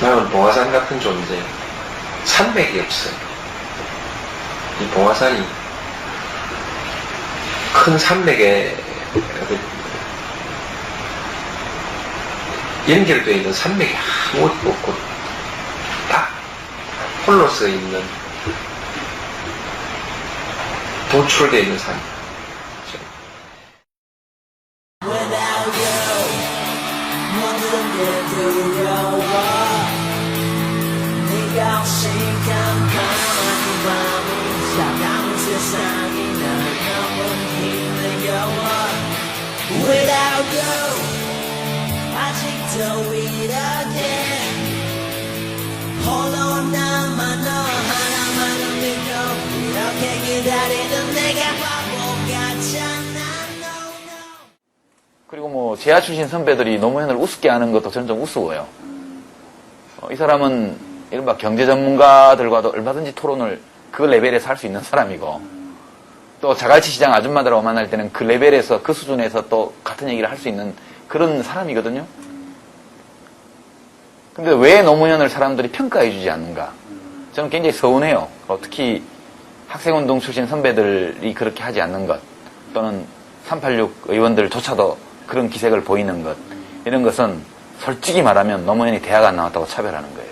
나는 봉화산 같은 존재, 산맥이 없어요. 이 봉화산이 큰 산맥에 연결되어 있는 산맥이 아무것도 없고 딱 홀로 서 있는, 도출되어 있는 산. Without you, 아직도 이렇게 홀로 남아 너 하나만을 믿고 이렇게 기다리던 내가 바보 같잖아. No, no. 그리고 뭐 제야 출신 선배들이 노무현을 우습게 하는 것도 저는 좀 우스워요. 이 사람은 이른바 경제 전문가들과도 얼마든지 토론을 그 레벨에서 할 수 있는 사람이고, 또 자갈치 시장 아줌마들하고 만날 때는 그 레벨에서, 그 수준에서 또 같은 얘기를 할 수 있는 그런 사람이거든요. 근데 왜 노무현을 사람들이 평가해주지 않는가? 저는 굉장히 서운해요. 특히 학생운동 출신 선배들이 그렇게 하지 않는 것, 또는 386 의원들조차도 그런 기색을 보이는 것, 이런 것은 솔직히 말하면 노무현이 대학 안 나왔다고 차별하는 거예요.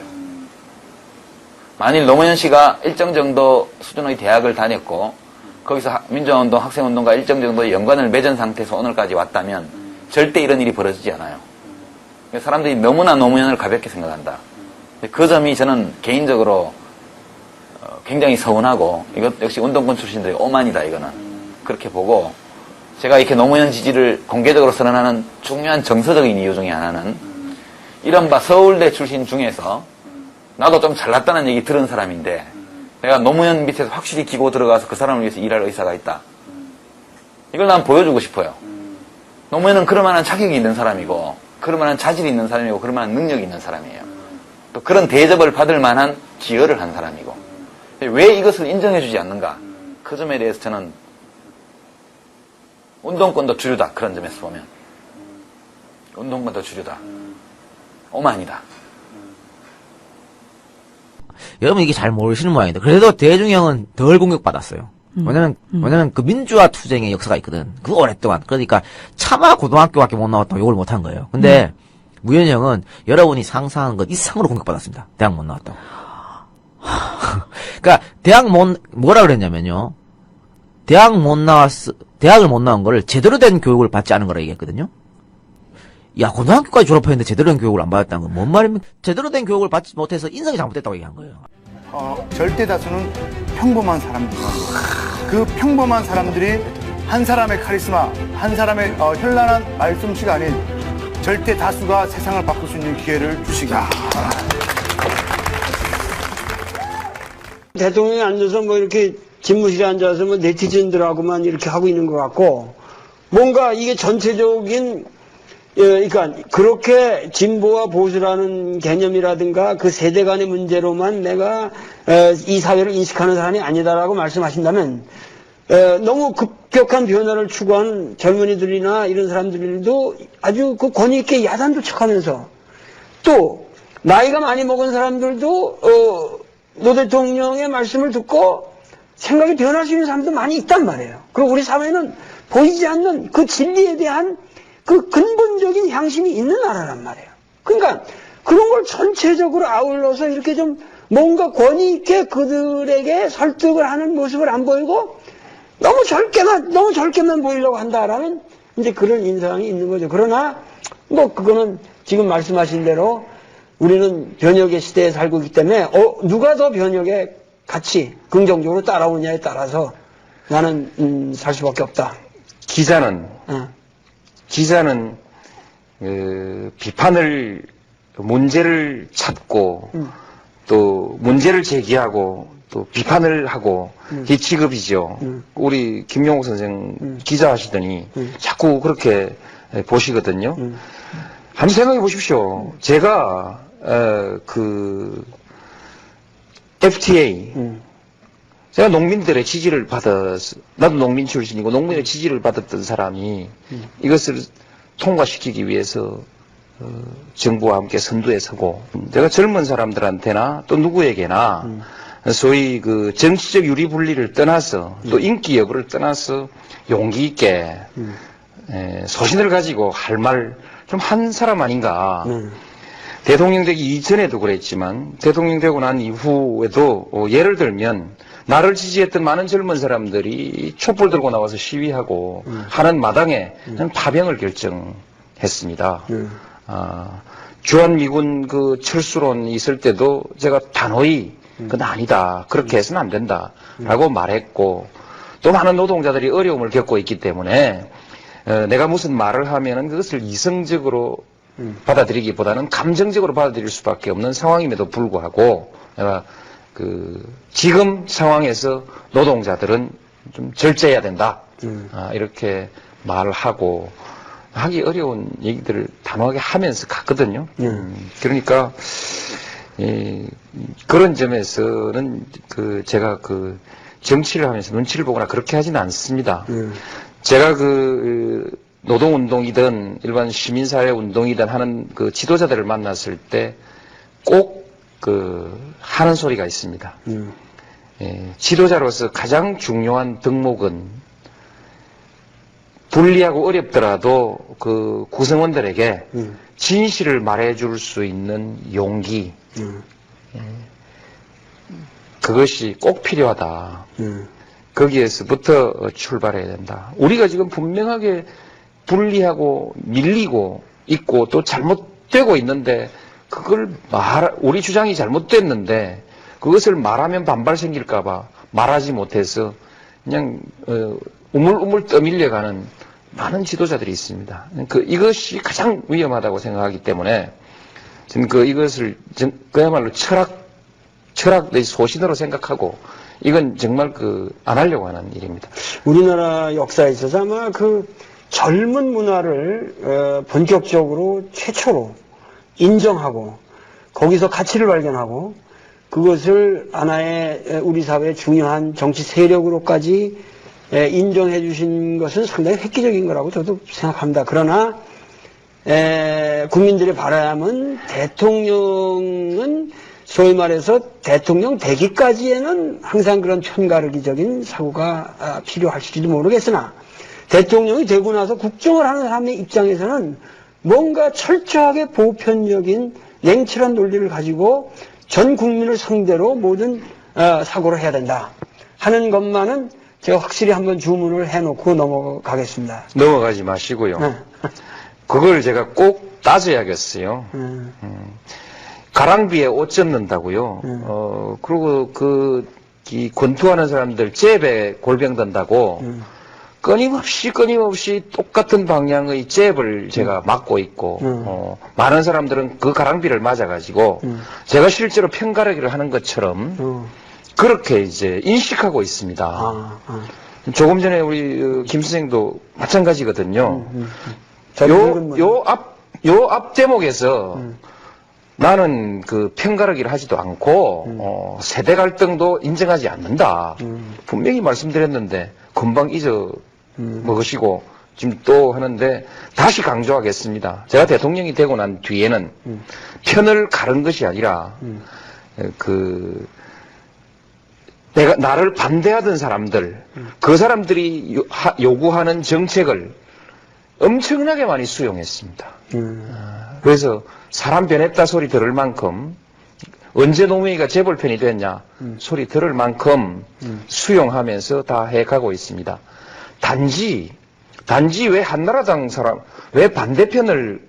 만일 노무현 씨가 일정 정도 수준의 대학을 다녔고 거기서 민주화운동, 학생운동과 일정 정도의 연관을 맺은 상태에서 오늘까지 왔다면 절대 이런 일이 벌어지지 않아요. 사람들이 너무나 노무현을 가볍게 생각한다. 그 점이 저는 개인적으로 굉장히 서운하고, 이것 역시 운동권 출신들의 오만이다, 이거는. 그렇게 보고, 제가 이렇게 노무현 지지를 공개적으로 선언하는 중요한 정서적인 이유 중에 하나는, 이른바 서울대 출신 중에서 나도 좀 잘났다는 얘기 들은 사람인데 내가 노무현 밑에서 확실히 기고 들어가서 그 사람을 위해서 일할 의사가 있다. 이걸 난 보여주고 싶어요. 노무현은 그럴 만한 자격이 있는 사람이고, 그럴 만한 자질이 있는 사람이고, 그럴 만한 능력이 있는 사람이에요. 또 그런 대접을 받을 만한 기여를 한 사람이고, 왜 이것을 인정해주지 않는가? 그 점에 대해서 저는 운동권도 주류다, 그런 점에서 보면. 운동권도 주류다. 오만이다. 여러분 이게 잘 모르시는 모양인데, 그래도 대중형은 덜 공격받았어요. 왜냐면 그 민주화 투쟁의 역사가 있거든. 그 오랫동안. 그러니까 차마 고등학교밖에 못 나왔다고 욕을 못 한 거예요. 근데 무현이 형은 여러분이 상상한 것 이상으로 공격받았습니다. 대학 못 나왔다고. 그러니까 뭐라 그랬냐면요. 대학을 못 나온 거를 제대로 된 교육을 받지 않은 거라 얘기했거든요. 야, 고등학교까지 졸업했는데 제대로 된 교육을 안 받았다는 건 뭔 말입니까? 제대로 된 교육을 받지 못해서 인성이 잘못됐다고 얘기한 거예요. 절대 다수는 평범한 사람들입니다. 그 평범한 사람들이 한 사람의 카리스마, 한 사람의 현란한 말솜씨가 아닌 절대 다수가 세상을 바꿀 수 있는 기회를 주시기 바랍니다. 대통령이 앉아서 뭐 이렇게 집무실에 앉아서 뭐 네티즌들하고만 이렇게 하고 있는 것 같고, 뭔가 이게 전체적인, 그러니까 그렇게 진보와 보수라는 개념이라든가 그 세대 간의 문제로만 내가 이 사회를 인식하는 사람이 아니다라고 말씀하신다면, 너무 급격한 변화를 추구하는 젊은이들이나 이런 사람들도 아주 그 권위 있게 야단도 척하면서, 또 나이가 많이 먹은 사람들도 노 대통령의 말씀을 듣고 생각이 변할 수 있는 사람도 많이 있단 말이에요. 그리고 우리 사회는 보이지 않는 그 진리에 대한 그 근본적인 향심이 있는 나라란 말이에요. 그러니까 그런 걸 전체적으로 아울러서 이렇게 좀 뭔가 권위 있게 그들에게 설득을 하는 모습을 안 보이고 너무 젊게만 보이려고 한다라는 이제 그런 인상이 있는 거죠. 그러나 뭐 그거는 지금 말씀하신 대로 우리는 변혁의 시대에 살고 있기 때문에 누가 더 변혁에 같이 긍정적으로 따라오냐에 따라서 나는 살 수밖에 없다. 기자는 비판을, 문제를 찾고 또 문제를 제기하고 또 비판을 하고 이 직업이죠. 우리 김용옥 선생 기자 하시더니 자꾸 그렇게 보시거든요. 한번 생각해 보십시오. 제가 그 FTA 제가 농민들의 지지를 나도 농민 출신이고 농민의 지지를 받았던 사람이 이것을 통과시키기 위해서 정부와 함께 선두에 서고 제가 젊은 사람들한테나 또 누구에게나 소위 그 정치적 유리분리를 떠나서 또 인기 여부를 떠나서 용기 있게 소신을 가지고 할 말 좀 한 사람 아닌가. 대통령 되기 이전에도 그랬지만 대통령 되고 난 이후에도 예를 들면 나를 지지했던 많은 젊은 사람들이 촛불 들고 나와서 시위하고 하는 마당에 저는 파병을 결정했습니다. 주한미군 그 철수론 있을 때도 제가 단호히 그건 아니다. 그렇게 해서는 안 된다. 라고 말했고 또 많은 노동자들이 어려움을 겪고 있기 때문에 내가 무슨 말을 하면은 그것을 이성적으로 받아들이기보다는 감정적으로 받아들일 수밖에 없는 상황임에도 불구하고 내가 그 지금 상황에서 노동자들은 좀 절제해야 된다. 이렇게 말을 하고 하기 어려운 얘기들을 단호하게 하면서 갔거든요. 그러니까 그런 점에서는 그 제가 그 정치를 하면서 눈치를 보거나 그렇게 하지는 않습니다. 제가 그 노동운동이든 일반 시민사회 운동이든 하는 그 지도자들을 만났을 때 꼭 그 하는 소리가 있습니다. 지도자로서 가장 중요한 덕목은 불리하고 어렵더라도 그 구성원들에게 진실을 말해줄 수 있는 용기, 그것이 꼭 필요하다. 거기에서부터 출발해야 된다. 우리가 지금 분명하게 불리하고 밀리고 있고 또 잘못되고 있는데 그걸 우리 주장이 잘못됐는데 그것을 말하면 반발 생길까봐 말하지 못해서 그냥 우물우물 떠밀려가는 많은 지도자들이 있습니다. 이것이 가장 위험하다고 생각하기 때문에 저는 이것을 그야말로 철학의 소신으로 생각하고 이건 정말 안 하려고 하는 일입니다. 우리나라 역사에 있어서 아마 그 젊은 문화를 본격적으로 최초로 인정하고 거기서 가치를 발견하고 그것을 하나의 우리 사회의 중요한 정치 세력으로까지 인정해 주신 것은 상당히 획기적인 거라고 저도 생각합니다. 그러나 국민들의 바람은 대통령은 소위 말해서 대통령 되기까지에는 항상 그런 편가르기적인 사고가 필요할지도 모르겠으나 대통령이 되고 나서 국정을 하는 사람의 입장에서는 뭔가 철저하게 보편적인 냉철한 논리를 가지고 전 국민을 상대로 모든 사고를 해야 된다 하는 것만은 제가 확실히 한번 주문을 해놓고 넘어가겠습니다. 넘어가지 마시고요. 그걸 제가 꼭 따져야겠어요. 가랑비에 옷 젖는다고요. 그리고 이 권투하는 사람들 잽에 골병 든다고 끊임없이 똑같은 방향의 잽을 제가 맞고 있고 많은 사람들은 그 가랑비를 맞아가지고 제가 실제로 편가르기를 하는 것처럼 그렇게 이제 인식하고 있습니다. 조금 전에 우리 김 선생도 마찬가지거든요. 요 앞 대목에서 나는 그 편가르기를 하지도 않고 세대 갈등도 인정하지 않는다. 분명히 말씀드렸는데 금방 잊어먹으시고 지금 또 하는데 다시 강조하겠습니다. 제가 대통령이 되고 난 뒤에는 편을 가른 것이 아니라 내가 나를 반대하던 사람들 그 사람들이 요구하는 정책을 엄청나게 많이 수용했습니다. 그래서 사람 변했다 소리 들을 만큼 언제 노무현이가 재벌편이 됐냐 소리 들을 만큼 수용하면서 다 해가고 있습니다. 단지 왜 한나라당 사람 왜 반대편을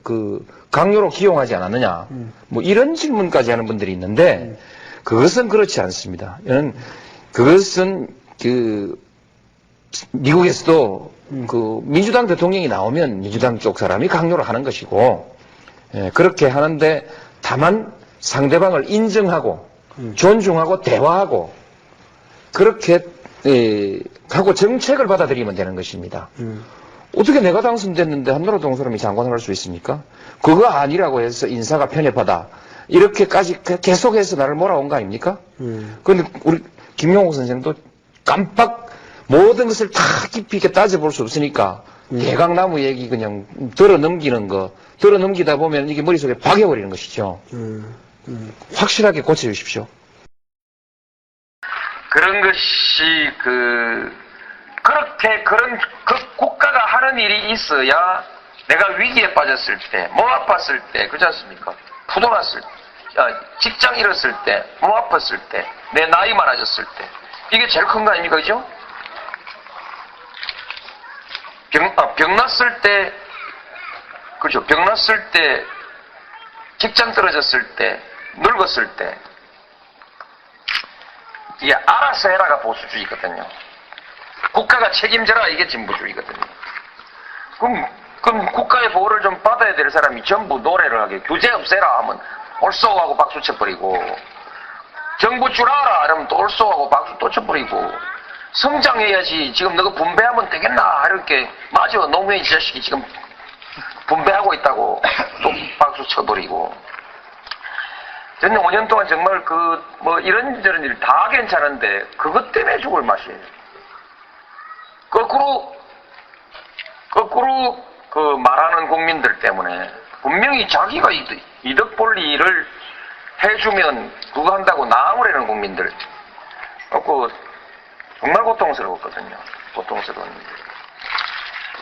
강요로 기용하지 않았느냐 뭐 이런 질문까지 하는 분들이 있는데 그것은 그렇지 않습니다. 그것은 미국에서도 민주당 대통령이 나오면 민주당 쪽 사람이 강요를 하는 것이고 그렇게 하는데 다만 상대방을 인정하고 존중하고 대화하고 그렇게 하고 정책을 받아들이면 되는 것입니다. 어떻게 내가 당선됐는데 한나라당 사람이 장관을 할 수 있습니까? 그거 아니라고 해서 인사가 편협하다. 이렇게까지 계속해서 나를 몰아온 거 아닙니까? 그런데 우리 김용옥 선생도 깜빡 모든 것을 다 깊이 있게 따져볼 수 없으니까 대강나무 얘기 그냥 들어 넘기는 거, 들어 넘기다 보면 이게 머릿속에 박여버리는 것이죠. 확실하게 고쳐주십시오. 그런 것이 그렇게 그런 국가가 하는 일이 있어야 내가 위기에 빠졌을 때, 몸 아팠을 때, 그렇지 않습니까? 부도났을 때, 직장 잃었을 때, 몸 아팠을 때, 내 나이 많아졌을 때, 이게 제일 큰 거 아닙니까, 그죠? 병 났을 때, 그죠? 병 났을 때, 직장 떨어졌을 때, 늙었을 때, 이게 알아서 해라가 보수주의거든요. 국가가 책임져라 이게 진보주의거든요. 그럼 국가의 보호를 좀 받아야 될 사람이 전부 노래를 하게 규제 없애라 하면 올쏘하고 박수 쳐버리고 정부 줄아라 이러면 또 올쏘하고 박수 또 쳐버리고 성장해야지 지금 너가 분배하면 되겠나 이렇게 맞아 노무현 자식이 지금 분배하고 있다고 또 박수 쳐버리고 저는 5년 동안 정말 이런저런 일 다 괜찮은데 그것 때문에 죽을 맛이에요. 거꾸로 말하는 국민들 때문에 분명히 자기가 이득 볼 일을 해주면 그거 한다고 나무라는 국민들. 정말 고통스러웠거든요. 고통스러운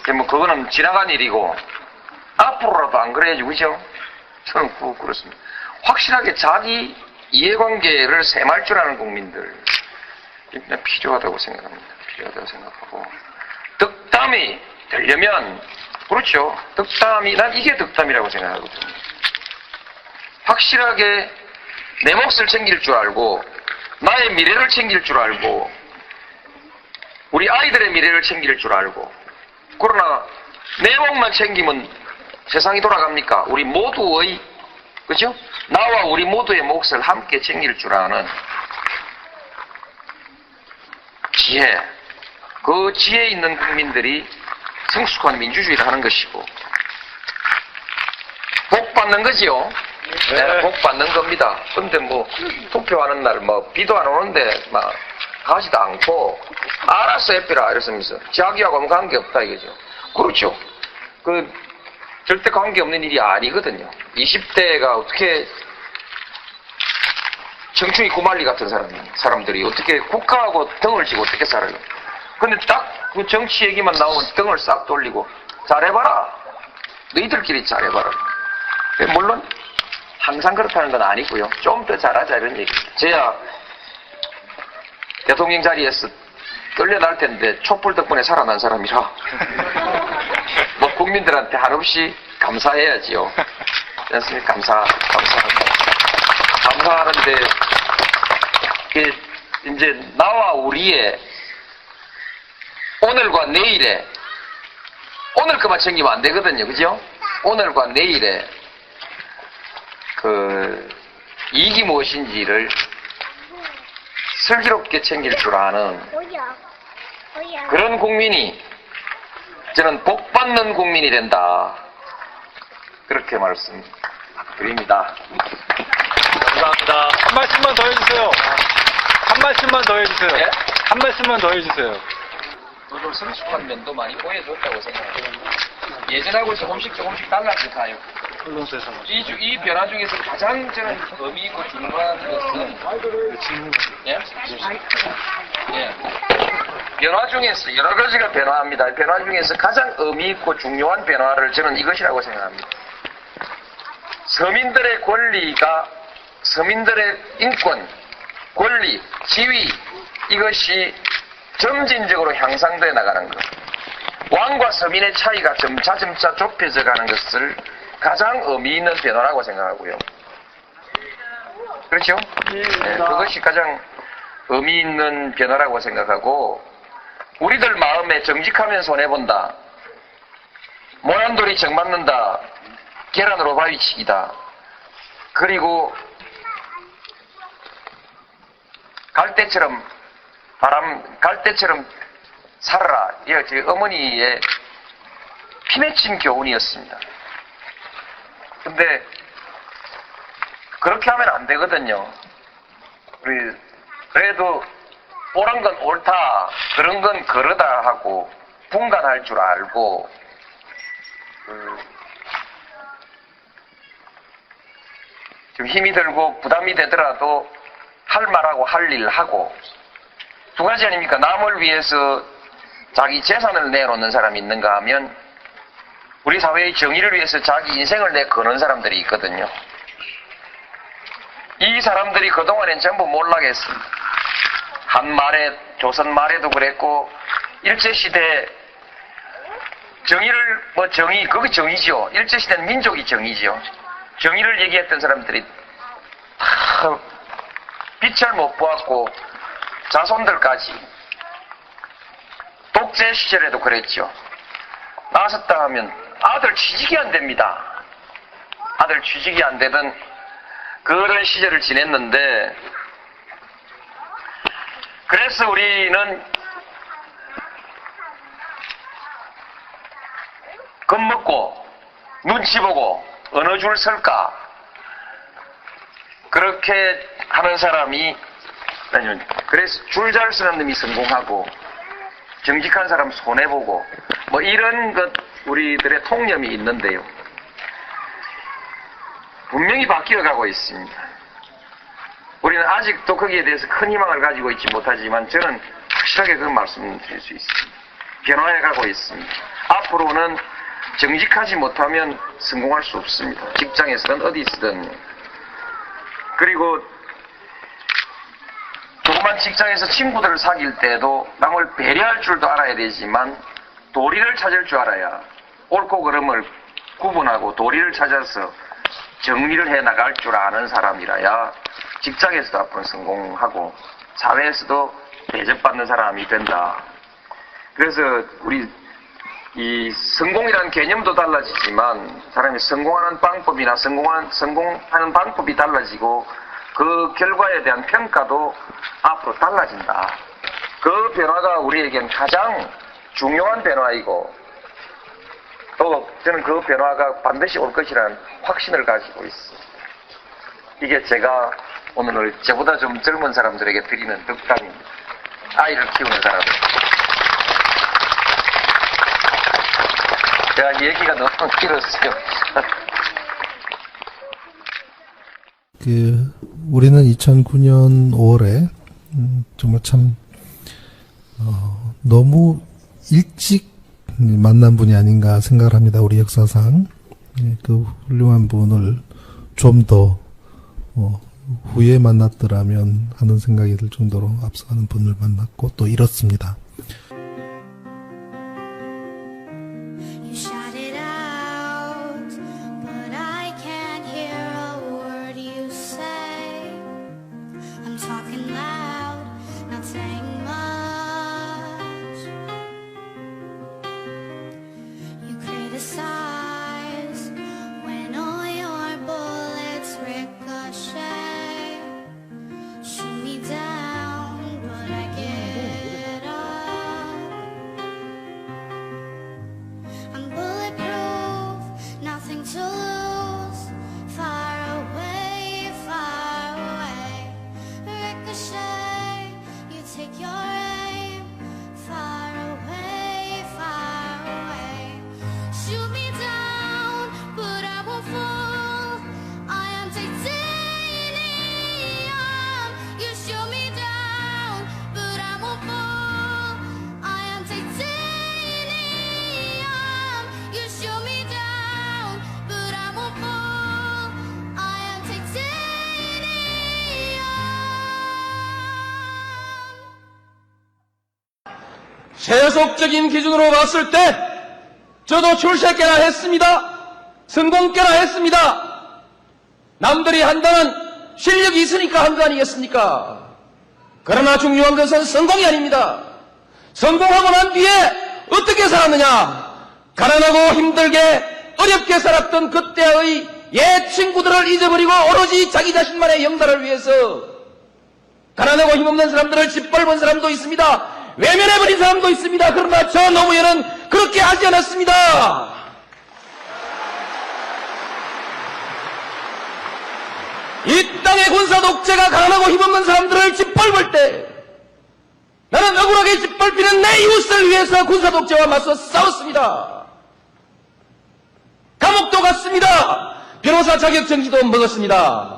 일. 그거는 지나간 일이고 앞으로라도 안 그래야지 그죠? 저는 그렇습니다. 확실하게 자기 이해관계를 셈할 줄 아는 국민들 필요하다고 생각합니다. 필요하다고 생각하고 덕담이 되려면 그렇죠. 난 이게 덕담이라고 생각하거든요. 확실하게 내 몫을 챙길 줄 알고 나의 미래를 챙길 줄 알고 우리 아이들의 미래를 챙길 줄 알고 그러나 내 몫만 챙기면 세상이 돌아갑니까? 우리 모두의 그죠? 나와 우리 모두의 몫을 함께 챙길 줄 아는 지혜, 그 지혜 있는 국민들이 성숙한 민주주의를 하는 것이고 복 받는 거지요. 네, 복 받는 겁니다. 근데 투표하는 날 비도 안 오는데 가지도 않고 알아서 해피라 이랬으면서 자기하고 아무 관계없다 이거죠. 그렇죠. 절대 관계없는 일이 아니거든요. 20대가 어떻게 청춘이 구말리 같은 사람들이 어떻게 국가하고 등을 지고 어떻게 살아요. 근데 딱 그 정치 얘기만 나오면 등을 싹 돌리고 잘해봐라. 너희들끼리 잘해봐라. 물론 항상 그렇다는 건 아니고요. 좀 더 잘하자 이런 얘기입니다. 저야 대통령 자리에서 떨려날 텐데 촛불 덕분에 살아난 사람이라 국민들한테 한없이 감사해야지요. 그렇습니까? 감사하는데 이제 나와 우리의 오늘과 내일에 오늘 것만 챙기면 안 되거든요. 그죠? 오늘과 내일에 이익이 무엇인지를 슬기롭게 챙길 줄 아는 그런 국민이 저는 복받는 국민이 된다. 그렇게 말씀드립니다. 감사합니다. 한 말씀만 더 해주세요. 한 말씀만 더 해주세요. 네? 한 말씀만 더 해주세요. 좀 성숙한 면도 많이 보여줬다고 생각해요. 예전하고 조금씩 달라질 가요. 언론사에서. 이 변화 중에서 가장 저는 의미 있고 중요한 것은 예? 예. 변화 중에서 여러 가지가 변화합니다. 변화 중에서 가장 의미 있고 중요한 변화를 저는 이것이라고 생각합니다. 서민들의 권리가 서민들의 인권, 권리, 지위 이것이 점진적으로 향상되어 나가는 것. 왕과 서민의 차이가 점차 좁혀져 가는 것을 가장 의미 있는 변화라고 생각하고요. 그렇죠? 네, 그것이 가장 의미 있는 변화라고 생각하고 우리들 마음에 정직하면 손해본다. 모란돌이 정맞는다. 계란으로 바위치기다. 그리고 갈대처럼 살아라. 이게 제 어머니의 피맺힌 교훈이었습니다. 근데 그렇게 하면 안 되거든요. 그래도 옳은 건 옳다, 그런 건 그러다 하고 분간할 줄 알고 좀 힘이 들고 부담이 되더라도 할 말하고 할 일 하고 두 가지 아닙니까? 남을 위해서 자기 재산을 내놓는 사람이 있는가 하면 우리 사회의 정의를 위해서 자기 인생을 내거는 사람들이 있거든요. 이 사람들이 그동안엔 전부 몰락했습니다. 한말에 조선 말에도 그랬고 일제시대 정의를 정의 그게 정의지요. 일제시대는 민족이 정의지요. 정의를 얘기했던 사람들이 다 빛을 못 보았고 자손들까지 독재 시절에도 그랬죠. 나섰다 하면 아들 취직이 안 됩니다. 아들 취직이 안 되던 그런 시절을 지냈는데 그래서 우리는 겁먹고 눈치 보고 어느 줄 설까 그렇게 하는 사람이 아니면 그래서 줄 잘 서는 놈이 성공하고 정직한 사람 손해보고 뭐 이런 것 우리들의 통념이 있는데요. 분명히 바뀌어가고 있습니다. 우리는 아직도 거기에 대해서 큰 희망을 가지고 있지 못하지만 저는 확실하게 그 말씀을 드릴 수 있습니다. 변화해가고 있습니다. 앞으로는 정직하지 못하면 성공할 수 없습니다. 직장에서든 어디 있든. 그리고 조그만 직장에서 친구들을 사귈 때도 남을 배려할 줄도 알아야 되지만 도리를 찾을 줄 알아야 옳고 그름을 구분하고 도리를 찾아서 정리를 해나갈 줄 아는 사람이라야 직장에서도 앞으로 성공하고 사회에서도 대접받는 사람이 된다. 그래서 우리 이 성공이라는 개념도 달라지지만 사람이 성공하는 방법이나 성공하는 방법이 달라지고 그 결과에 대한 평가도 앞으로 달라진다. 그 변화가 우리에겐 가장 중요한 변화이고 또 저는 그 변화가 반드시 올 것이라는 확신을 가지고 있습니다. 이게 제가 오늘 저보다 좀 젊은 사람들에게 드리는 덕담입니다. 아이를 키우는 사람들. 제가 얘기가 너무 길었어요. 우리는 2009년 5월에 정말 참 너무 일찍 만난 분이 아닌가 생각을 합니다. 우리 역사상 그 훌륭한 분을 좀 더 후에 만났더라면 하는 생각이 들 정도로 앞서가는 분을 만났고 또 이렇습니다. You shout it out, but I can't hear a word you say. I'm talking loud, not saying much. You criticize when all your bullets ricochet. Shoot me down, but I get up. I'm bulletproof, nothing to lose. Far away, ricochet. You take your aim. Far away, shoot me down, but I won't fall. I am titanium. You shoot me down, but I won't fall. I am titanium. You shoot me down, but I won't fall. I am titanium. 세속적인 기준으로 봤을 때 저도 출세께나 했습니다. 성공께나 했습니다. 남들이 한다는 실력이 있으니까 한 거 아니겠습니까? 그러나 중요한 것은 성공이 아닙니다. 성공하고 난 뒤에 어떻게 살았느냐? 가난하고 힘들게 어렵게 살았던 그때의 옛 친구들을 잊어버리고 오로지 자기 자신만의 영달을 위해서 가난하고 힘없는 사람들을 짓밟은 사람도 있습니다. 외면해버린 사람도 있습니다. 그러나 저 노무현은 그렇게 하지 않았습니다. 이 땅의 군사 독재가 가난하고 힘없는 사람들을 짓밟을 때 나는 억울하게 짓밟히는 내 이웃을 위해서 군사독재와 맞서 싸웠습니다. 감옥도 갔습니다. 변호사 자격증지도 먹었습니다.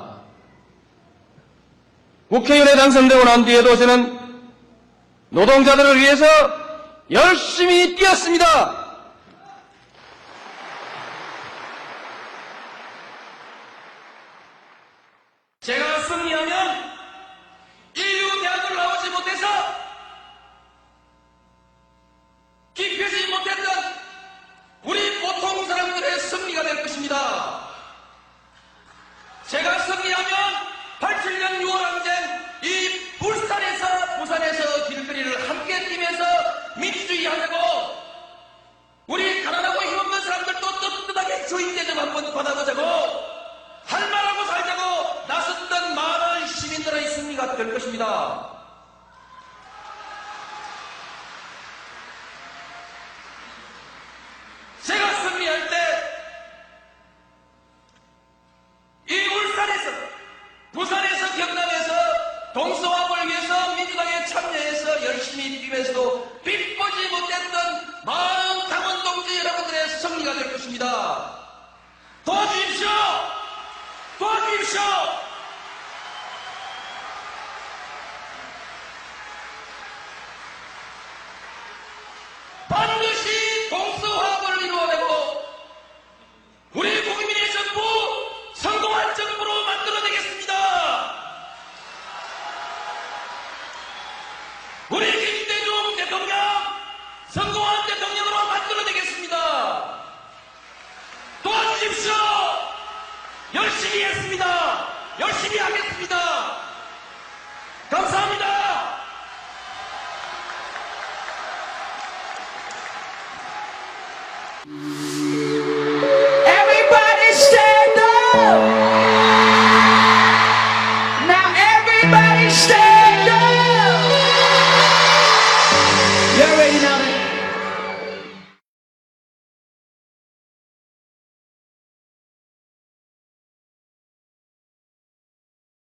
국회의원에 당선되고 난 뒤에도 저는 노동자들을 위해서 열심히 뛰었습니다. 제가 승리하면 인류대학을 나오지 못해서 기표지 못했던 우리 보통 사람들의 승리가 될 것입니다. 제가 승리하면 87년 6월 항쟁 이 부산에서 길거리를 함께 뛰면서 민주주의 하자고 우리 가난하고 힘없는 사람들도 떳떳하게 주인대 좀 한번 받아보자고 할 말하고 살자고 나섰던 많은 시민들의 승리가 될 것입니다. 제가 승리할 때 이 울산에서 부산에서 경남에서 동서화를 위해서 민주당에 참여해서 열심히 뛰면서도 빛보지 못했던 많은 당원 동지 여러분들의 승리가 될 것입니다. 도와주십시오! 도와주십시오! 반드시 동서화합을 이루어내고 우리 국민의 정부 성공한 정부로 만들어내겠습니다. 우리 김대중 대통령 성공한 대통령으로 만들어내겠습니다. 도와주십시오. 열심히 했습니다. 열심히 하겠습니다.